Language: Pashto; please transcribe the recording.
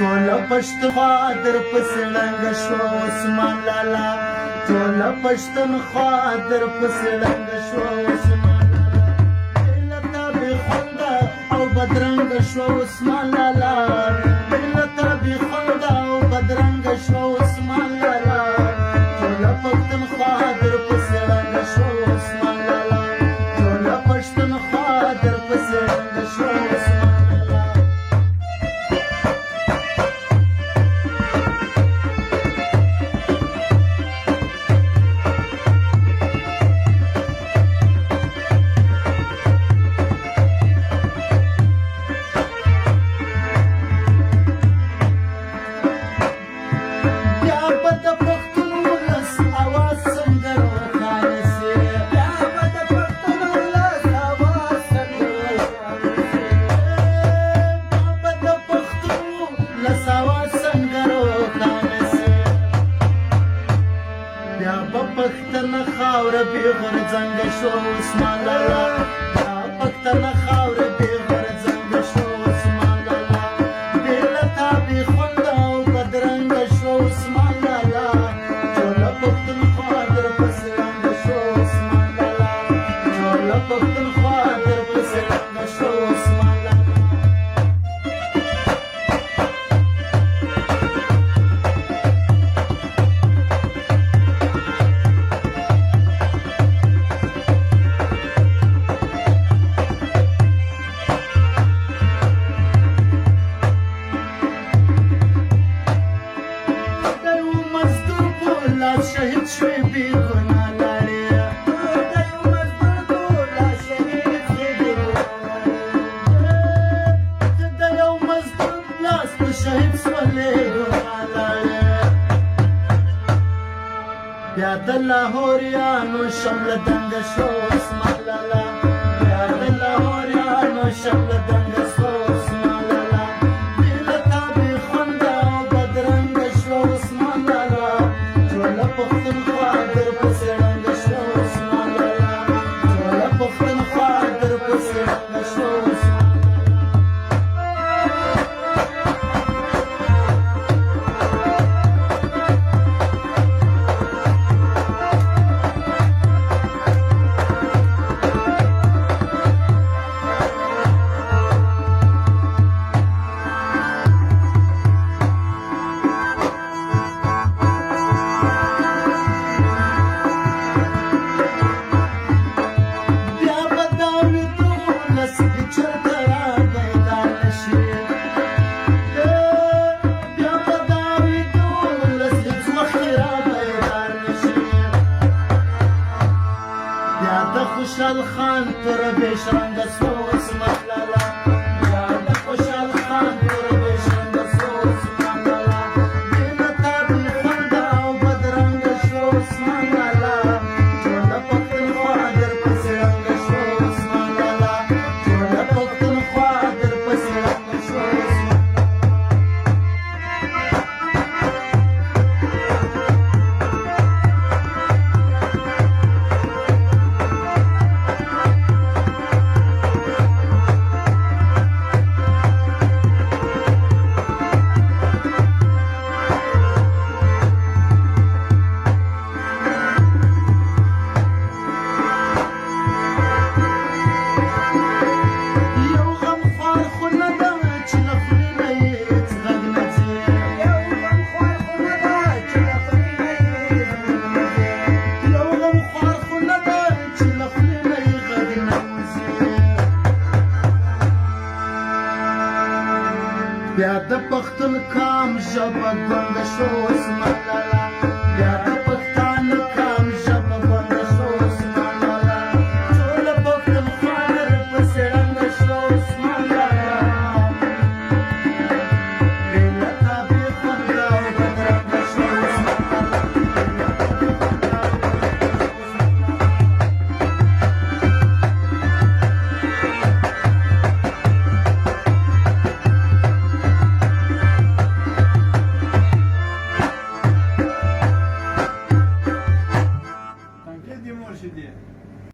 ټوله پښتونخوا در پسې ړنګه شوه عثمان لالا ټوله پښتونخوا در پسې ړنګه شوه عثمان لالا ملته بې خونده او بدرنګه شوه عثمان لالا ملته بې خونده او بدرنګه شوه عثمان لالا ټوله پښتونخوا در پسې ړنګه شوه عثمان لالا ټوله پښتونخوا در پسې ړنګه شوه عثمان پښتنه خاوره بې غرځنګه شوه عثمان لالا دا پښتنه خاوره بې غرځنګه شوه عثمان لالا بې له تا بې خونده او بدرنګه شوه عثمان لالا ټوله پښتونخوا در پسې ړنګه شوه عثمان لالا ټوله پښتونخوا در پسې ړنګه شوه عثمان لالا شهید شوی بی گناه لاړې د یو مزدور ټوله شهید شوی بی ګناه لاړې د یو مزدور لاس په شهید شولې ګناه لاړې بیا د لاهوریانو شمله دنګه شو عثمان لالا بیا د لاهوریانو شمله دنګه شو عثمان لالا بې له تا بې خونده او بدرنګه شوه عثمان لالا ټوله پښتونخوا در پسې ړنګه شوه عثمان لالا ټوله پښتونخوا در پسې ړنګه شوه عثمان خوشحال خان تر بیش رنګه شوه عثمان لالا بیا د خوشحال خان تر بیش رنګه شوه عثمان لالا بې له تا بې خونده او بدرنګه شوه عثمان لالا ټوله پښتونخوا در پسې ړنګه شوه عثمان لالا ټوله پښتونخوا در پسې ړنګه شوه عثمان بیا د پښتون کام ژبه ګونګه شوه عثمان لالا